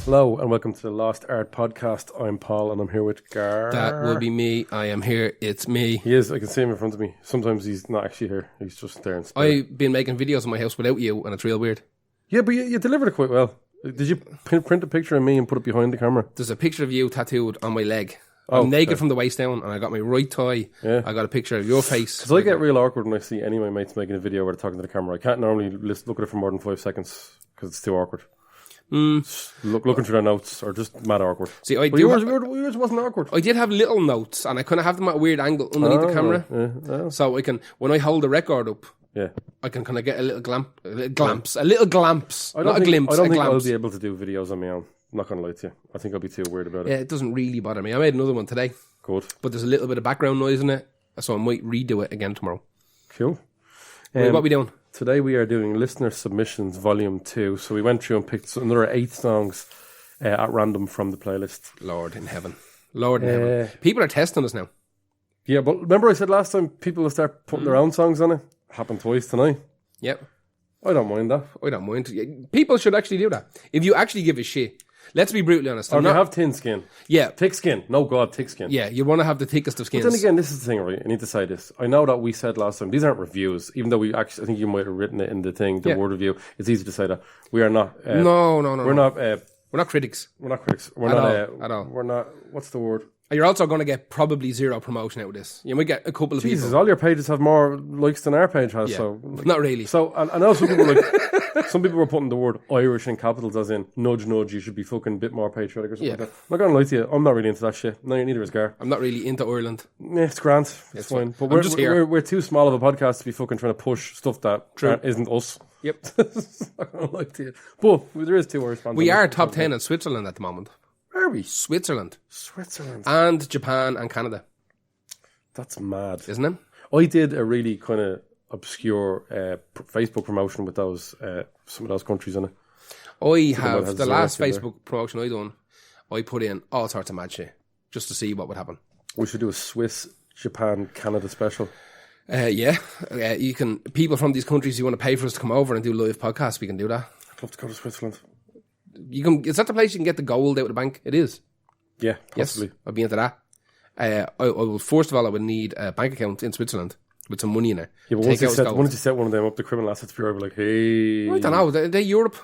Hello and welcome to the Lost Art Podcast. I'm Paul and I'm here with Gar. That will be me. I am here. It's me. He is. I can see him in front of me. Sometimes he's not actually here. He's just there in spirit. I've been making videos in my house without you, and it's real weird. Yeah, but you delivered it quite well. Did you print a picture of me and put it behind the camera? There's a picture of you tattooed on my leg. Oh, I'm naked okay. from the waist down, and I got my right thigh. Yeah. I got a picture of your face. Because I get real awkward when I see any of my mates making a video where they're talking to the camera. I can't normally look at it for more than 5 seconds because it's too awkward. Looking through their notes or just mad awkward. See, But yours wasn't awkward. I did have little notes, and I kind of have them at a weird angle underneath the camera. Yeah. So I can, when I hold the record up, Yeah. I can kind of get a little glimpse. Not a glimpse, I don't a think I'll glimpse. be able to do videos on my own. I'm not going to lie to you. I think I'll be too weird about it. Yeah, it doesn't really bother me. I made another one today, Good. but there's a little bit of background noise in it, so I might redo it again tomorrow. Cool. Wait, what are we doing? Today we are doing Listener Submissions Volume 2. So we went through and picked another 8 songs at random from the playlist. Lord in heaven. People are testing us now. Yeah, but remember I said last time people will start putting their own songs on it? Happened twice tonight. Yep. I don't mind that. I don't mind. People should actually do that. If you actually give a shit, let's be brutally honest. Or you have thin skin. Yeah. Thick skin. No, God, thick skin. Yeah, you want to have the thickest of skins. But then again, this is the thing, right? I need to say this. I know that we said last time, these aren't reviews, even though I think you might have written it in the thing, the word review. It's easy to say that. We are not... No. We're not... We're not critics. We're not critics. We're At not... all. At all. We're not... What's the word? You're also going to get probably zero promotion out of this. You might get a couple of Jesus, people. all your pages have more likes than our page has, Yeah. so... Not really. So, I know some people some people were putting the word Irish in capitals as in, nudge, you should be fucking a bit more patriotic or something like that. I'm not going to lie to you, I'm not really into that shit. No, neither is Gar. I'm not really into Ireland. Yeah, it's grand. It's fine. But I'm just here. we're too small of a podcast to be fucking trying to push stuff that isn't us. Yep. I'm not going to lie to you. But there is 2 Irish bands. We are top 10 in Switzerland at the moment. Are we? Switzerland. Switzerland. And Japan and Canada. That's mad. Isn't it? I did a really kind of obscure Facebook promotion with those some of those countries in it. I have, has the zero last there. Facebook promotion I done, I put in all sorts of mad shit just to see what would happen. We should do a Swiss, Japan, Canada special. You can, people from these countries, you want to pay for us to come over and do live podcasts, we can do that. I'd love to go to Switzerland. Is that the place you can get the gold out of the bank? It is. Yeah, possibly. Yes, I'll be into that. I will, first of all, I would need a bank account in Switzerland with some money in it. Yeah, but once you set one of them up, the criminal assets bureau will be like, hey... I don't know, they're Europe.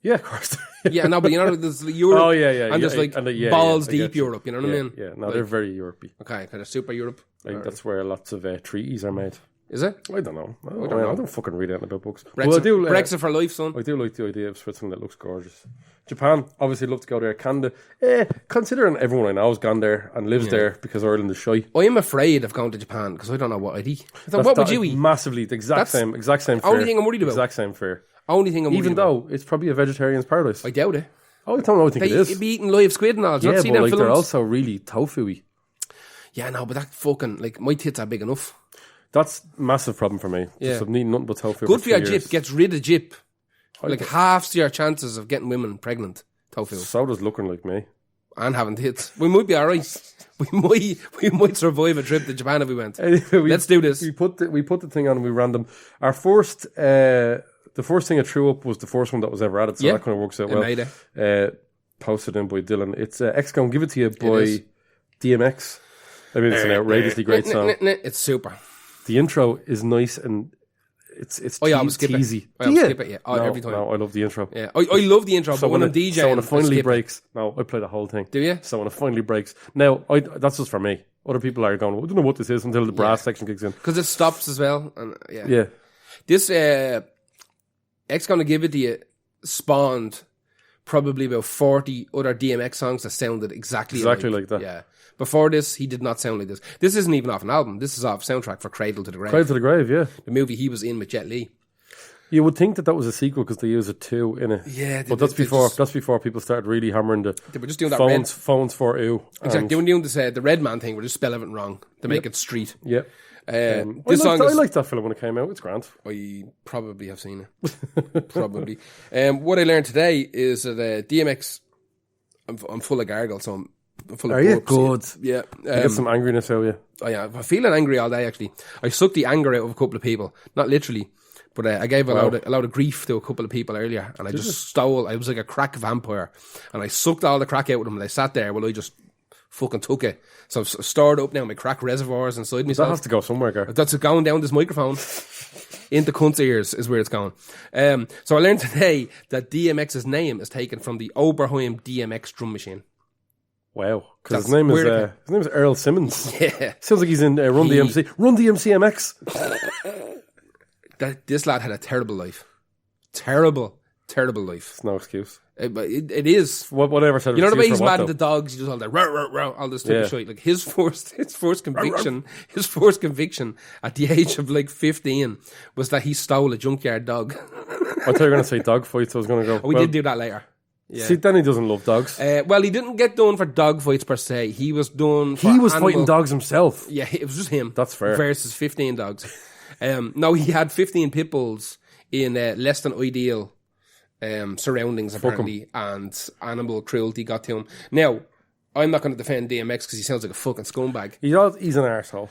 Yeah, of course. Yeah, no, but you know, there's Europe. Oh, yeah. And there's balls deep Europe, you know what I mean? Yeah, no, they're very Europe-y. Okay, kind of super Europe. I think that's where lots of treaties are made. Is it? I don't know. I don't know. I don't fucking read anything about books. Brexit, Well, I do, Brexit for life, son. I do like the idea of Switzerland. It looks gorgeous. Japan, obviously love to go there. Canada, considering everyone I know has gone there and lives there because Ireland is shy. I'm afraid of going to Japan because I don't know what I'd eat. What would you eat? Massively, the exact same fear. Only thing I'm worried about. Exact same fear. Only thing I'm worried Even about. though it's probably a vegetarian's paradise. I doubt it. Oh, I don't know. I think it is. They'd be eating live squid and all. Yeah, See but them like, they're films? also really tofu-y. Yeah, no, but that fucking, like, my tits are big enough. That's a massive problem for me. Yeah. Just I've needed nothing but tofu. Good for your years. jip. Gets rid of jip. Like half your chances of getting women pregnant. Tofu. So does looking like me. And having tits. We might be alright. We might survive a trip to Japan if we went. Anyway, Let's do this. We put the thing on and we ran them. Our first, the first thing I threw up was the first one that was ever added, so that kind of works out well. Made it. Posted in by Dylan. It's X Gon Give It To You by DMX. I mean, it's an outrageously great song. It's super. The intro is nice and it's I always skip teasy. it. I always skip it, yeah. Every time. No, I love the intro. Yeah, I love the intro, but when I'm DJing, so when it I finally skip breaks, no, I play the whole thing. Do you? So when it finally breaks, now that's just for me. Other people are going, I don't know what this is until the brass section kicks in. Because it stops as well. And Yeah. This X Gonna Give It To You spawned probably about 40 other DMX songs that sounded exactly like that. Yeah. Before this, he did not sound like this. This isn't even off an album. This is off soundtrack for Cradle to the Grave. Cradle to the Grave, yeah. The movie he was in with Jet Li. You would think that was a sequel because they use a 2 in it. Yeah, but that's before people started really hammering the they were just doing that phones for ooh. Exactly. They were doing this the Red Man thing where they just spell everything wrong to make it street. Yeah. This I song liked that film when it came out. It's grand. I probably have seen it. Probably. What I learned today is that DMX. I'm full of gargle, so I'm full of. Are you good? Yeah. You get some angriness out of you. I'm feeling angry all day. Actually, I sucked the anger out of a couple of people. Not literally, But I gave a lot of grief to a couple of people earlier, and I just stole. I was like a crack vampire, and I sucked all the crack out of them, and I sat there while I just fucking took it. So I've stored up now my crack reservoirs inside myself. That has to go somewhere, Gar. That's going down this microphone. Into cunt's ears is where it's going. So I learned today that DMX's name is taken from the Oberheim DMX drum machine. Wow, because his name is Earl Simmons. Yeah, sounds like he's in Run DMC. Run DMCMX. This lad had a terrible life. Terrible life. It's no excuse. It is. Whatever. You know the way he's mad at the dogs. He does all that all this stupid shit. Like his first conviction at the age of like 15 was that he stole a junkyard dog. I thought you were going to say dog fights. I was going to go. We did do that later. Yeah. See, Danny doesn't love dogs. Well, he didn't get done for dog fights per se. He was done for fighting dogs himself. Yeah, it was just him. That's fair. Versus 15 dogs. No, he had 15 pit bulls in less than ideal surroundings, apparently, and animal cruelty got to him. Now, I'm not going to defend DMX because he sounds like a fucking scumbag. He's an arsehole.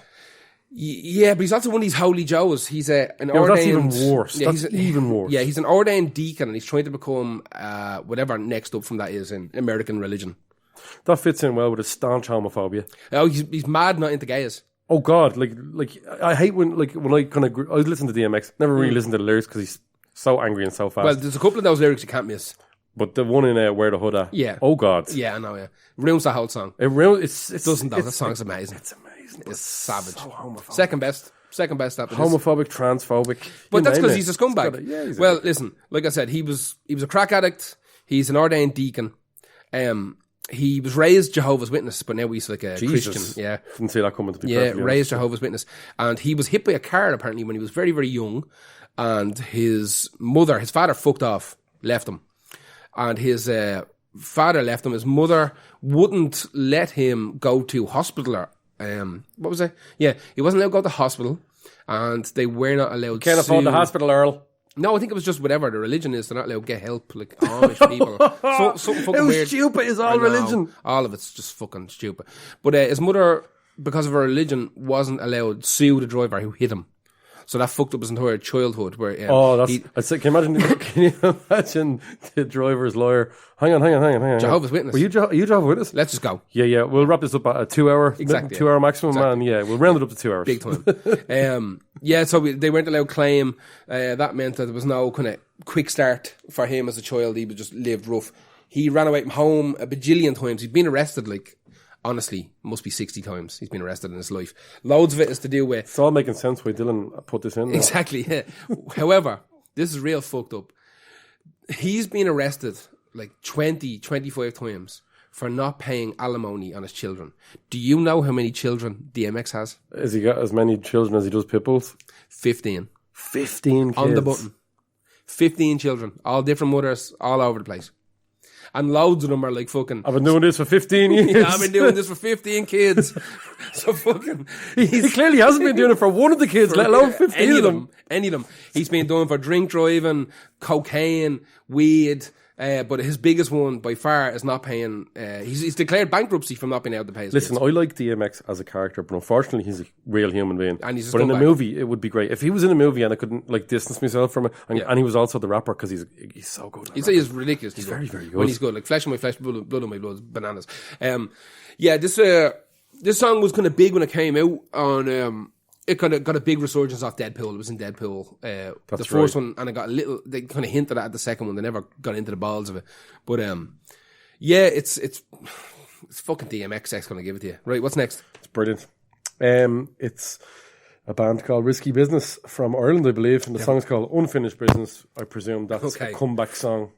Yeah, but he's also one of these holy joes. He's an ordained... That's even worse. Yeah, even worse. Yeah, he's an ordained deacon, and he's trying to become whatever next up from that is in American religion. That fits in well with his staunch homophobia. Oh, he's mad not into gays. Oh God, like I hate when I kind of I listen to DMX, never really listen to the lyrics because he's so angry and so fast. Well, there's a couple of those lyrics you can't miss. But the one in Where the Hood At, yeah. Oh God, yeah, I know, yeah, ruins the whole song. It doesn't though. That song's amazing. It's amazing. It's savage. So homophobic. Second best after this. Homophobic, transphobic. But that's because he's a scumbag. Well, listen, like I said, he was a crack addict. He's an ordained deacon. He was raised Jehovah's Witness, but now he's like a Christian. Yeah, didn't see that coming. To be raised Jehovah's Witness, and he was hit by a car apparently when he was very, very young, and his father fucked off, left him, and his father left him. His mother wouldn't let him go to hospital. Or, what was it? Yeah, he wasn't allowed to go to hospital, and they were not allowed. Can't afford the hospital, Earl. No, I think it was just whatever the religion is. They're not allowed to get help, like Amish people. Something fucking weird. Stupid is all religion. All of it's just fucking stupid. But his mother, because of her religion, wasn't allowed to sue the driver who hit him. So that fucked up his entire childhood. Where can you imagine the driver's lawyer? Hang on. Jehovah's Witness. Were you Jehovah's Witness? Let's just go. Yeah. We'll wrap this up at a 2 hour, exactly. 2 hour maximum, man. Yeah, we'll round it up to 2 hours. Big time. So they weren't allowed to claim. That meant that there was no kind of quick start for him as a child. He just lived rough. He ran away from home a bajillion times. He'd been arrested honestly, must be 60 times he's been arrested in his life. Loads of it is to do with... It's all making sense why Dylan put this in. Exactly, yeah. However, this is real fucked up. He's been arrested like 20, 25 times for not paying alimony on his children. Do you know how many children DMX has? Has he got as many children as he does pit bulls? 15. 15 kids? On the button. 15 children. All different mothers, all over the place. And loads of them are like fucking... I've been doing this for 15 years. Yeah, I've been doing this for 15 kids. So fucking... He clearly hasn't been doing it for one of the kids, let alone 15 of them. Any of them. He's been doing for drink driving, cocaine, weed... but his biggest one by far is not paying. He's declared bankruptcy from not being able to pay his Listen, kids. I like DMX as a character, but unfortunately, he's a real human being. And he's but in a movie, it would be great if he was in a movie and I couldn't distance myself from it. And he was also the rapper because he's so good. He's ridiculous. He's very, very good. When he's good, like flesh of my flesh, blood of my blood, bananas. This song was kind of big when it came out on. It kind of got a big resurgence off Deadpool. It was in Deadpool. The first one, and I got a little. They kind of hinted at the second one. They never got into the balls of it. But it's fucking DMX. X going to give it to you. Right, what's next? It's brilliant. It's a band called Risky Business from Ireland, I believe, and the song's called Unfinished Business. I presume that's a comeback song,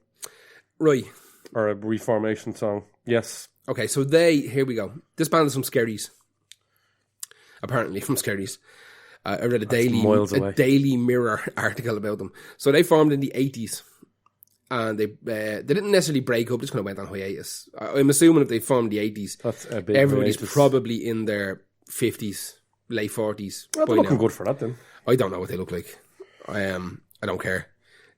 right, or a reformation song. Yes. Okay, so here we go. This band is from Skerries. Apparently from Skerries. I read a Daily Mirror article about them. So they formed in the 80s. And they didn't necessarily break up, just kind of went on hiatus. I'm assuming if they formed in the 80s, that's a big everybody's hiatus. probably in their 50s, late 40s. Well, they're looking good for that then. I don't know what they look like. I don't care.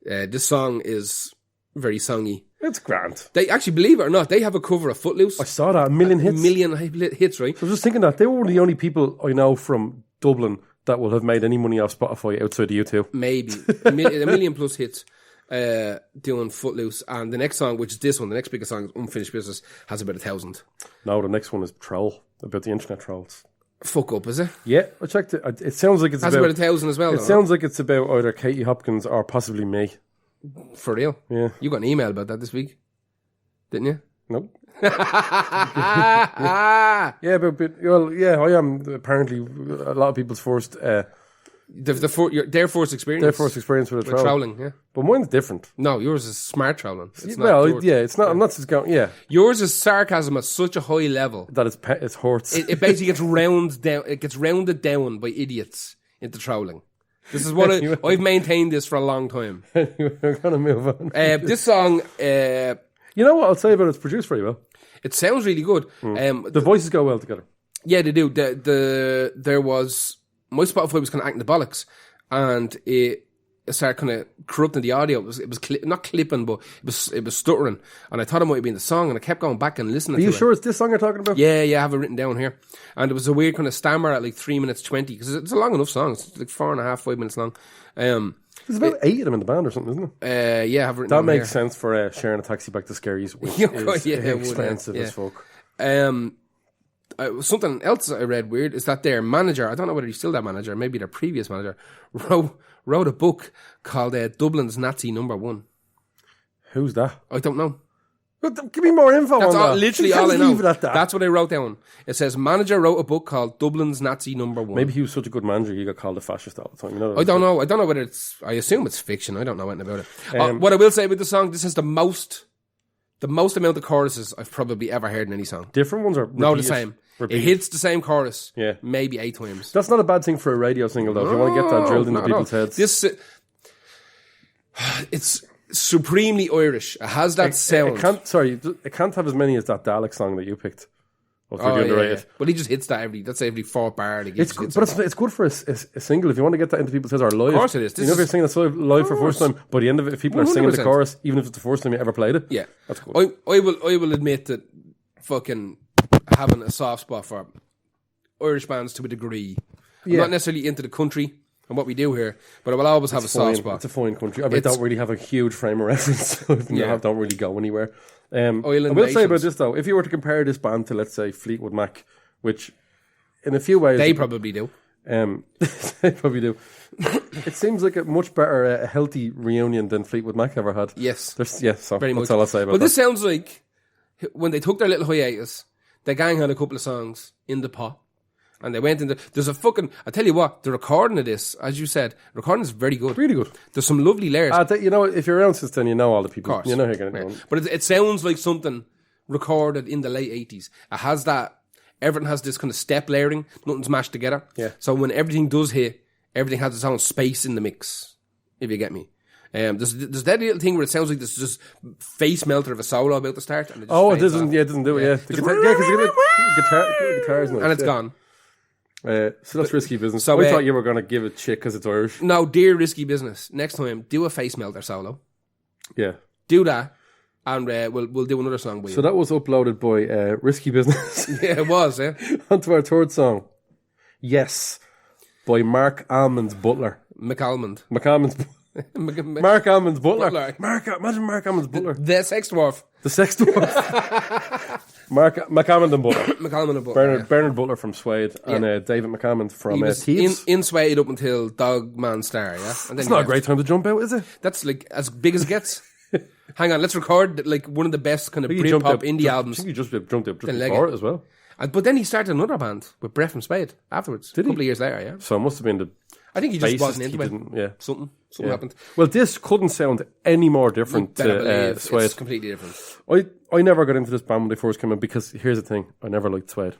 This song is very songy. It's grand. They actually, believe it or not, they have a cover of Footloose. I saw that, 1 million hits. 1 million hits, right? So I was just thinking that they were the only people I know from Dublin that will have made any money off Spotify outside the U2. Maybe. a million plus hits doing Footloose. And the next song, which is this one, the next biggest song, Unfinished Business, has about 1,000. No, the next one is Troll, about the internet trolls. Fuck up, is it? Yeah, I checked it. It sounds like it's Has about 1,000 as well. It sounds like it's about either Katie Hopkins or possibly me. For real? Yeah. You got an email about that this week, didn't you? Nope. Yeah, well, yeah, I am apparently a lot of people's first... their first experience. Their first experience with a troll. Trolling, yeah. But mine's different. No, yours is smart trolling. It's it's not. I'm not just going. Yeah, yours is sarcasm at such a high level that it's hurts. It basically gets rounded down by idiots into trolling. This is what I've maintained this for a long time. Anyway, we're gonna move on. This song, you know what I'll say about it? It's produced very well. It sounds really good. The voices go well together. Yeah, they do. There was my Spotify was kind of acting the bollocks, and it started kind of corrupting the audio. It was not clipping, but it was stuttering, and I thought it might have been the song, and I kept going back and listening. Are you sure it's this song you're talking about? Yeah, I have it written down here, and it was a weird kind of stammer at like 3 minutes 20 because it's a long enough song. It's like 4.5, 5 minutes long. There's about 8 of them in the band or something, isn't it? Yeah, I have it written that down makes here. sense for sharing a taxi back to Scary's, which is expensive as fuck. Something else I read weird is that their manager, I don't know whether he's still their manager, maybe their previous manager, wrote a book called Dublin's Nazi Number 1. Who's that? I don't know. Give me more info on that. Literally all I know. That's what I wrote down. It says manager wrote a book called Dublin's Nazi Number 1. Maybe he was such a good manager he got called a fascist all the time. You know I don't know. I don't know whether it's... I assume it's fiction. I don't know anything about it. What I will say about the song, this is the most amount of choruses I've probably ever heard in any song. Different ones are No, the same. It hits the same chorus. Yeah. Maybe 8 times. That's not a bad thing for a radio single, though. If you want to get that drilled into people's heads. It's supremely Irish. It has that sound. It can't have as many as that Dalek song that you picked. Yeah. But he just hits that every 4th bar. It's good for a single if you want to get that into people's heads or live. Of course it is. If you're singing that live for the first time, by the end of it, if people 100%. Are singing the chorus, even if it's the first time you ever played it, yeah, that's good. I will admit that fucking having a soft spot for Irish bands to a degree. I'm not necessarily into the country and what we do here, but I will always have a soft spot. It's a fine country. I don't really have a huge frame of reference, so I don't really go anywhere. I will say about this though, if you were to compare this band to, let's say, Fleetwood Mac, which in a few ways they probably do. They probably do. It seems like a much better, a healthy reunion than Fleetwood Mac ever had. Yes, so very that's much. all I'll say about that. This sounds like when they took their little hiatus, the gang had a couple of songs in the pot. And they went into... There's a fucking... I tell you what, the recording of this, as you said, recording is very good. Really good. There's some lovely layers. If you're around since then, you know all the people. Of course. You know who you're going to know. But it sounds like something recorded in the late 80s. It has that... Everything has this kind of step layering. Nothing's mashed together. Yeah. So when everything does hit, everything has its own space in the mix, if you get me. There's that little thing where it sounds like there's just face melter of a solo about to start. And it doesn't do it, yeah. The guitar's nice. And it's gone. So that's risky business. So I thought you were going to give it shit because it's Irish. No, dear risky business. Next time, do a face melter solo. Yeah. Do that, and we'll do another song with you. So that was uploaded by Risky Business. Yeah, it was, yeah. On to our third song. Yes. By Mark Almond's Butler. Mark Almond's Butler. Imagine Mark Almond's Butler. The Sex Dwarf. The Sex Dwarf. McAmmond and Butler. McAmmond and Butler. Bernard Butler from Suede and David McAmmond from Thieves. In Suede up until Dog Man Star, yeah? And then it's not a great time to jump out, is it? That's like as big as it gets. Hang on, let's record like one of the best kind of Britpop indie albums. I think he just jumped up just before it as well. But then he started another band with Brett from Spade afterwards. Did he? A couple of years later, yeah. So it must have been the... I think he just wasn't into it. Yeah. Something happened. Well, this couldn't sound any more different to Suede. It's completely different. I never got into this band when they first came in because here's the thing, I never liked Suede.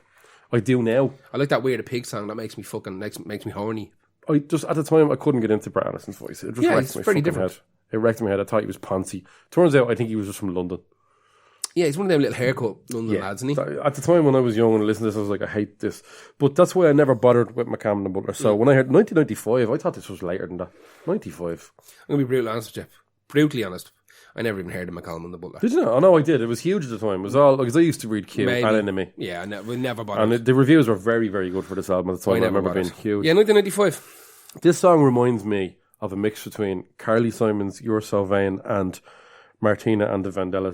I do now. I like that Weird a Pig song. That makes me horny. I just at the time I couldn't get into Brett Anderson's voice. It just wrecked my fucking head. It wrecked my head. I thought he was poncy. Turns out I think he was just from London. Yeah, he's one of them little haircut London lads, isn't he? At the time when I was young and listened to this, I was like, I hate this. But that's why I never bothered with McAmmond and Butler. So when I heard 1995, I thought this was later than that. 95. I'm going to be brutally honest with you. Brutally honest. I never even heard of Malcolm and the Butler. Did you know? Oh, no, I did. It was huge at the time. It was all because I used to read Q and Enemy. Yeah, we never bothered. And the reviews were very, very good for this album at the time. I remember being huge. Yeah, 1995. This song reminds me of a mix between Carly Simon's "You're So Vain" and Martina and the Vandellas.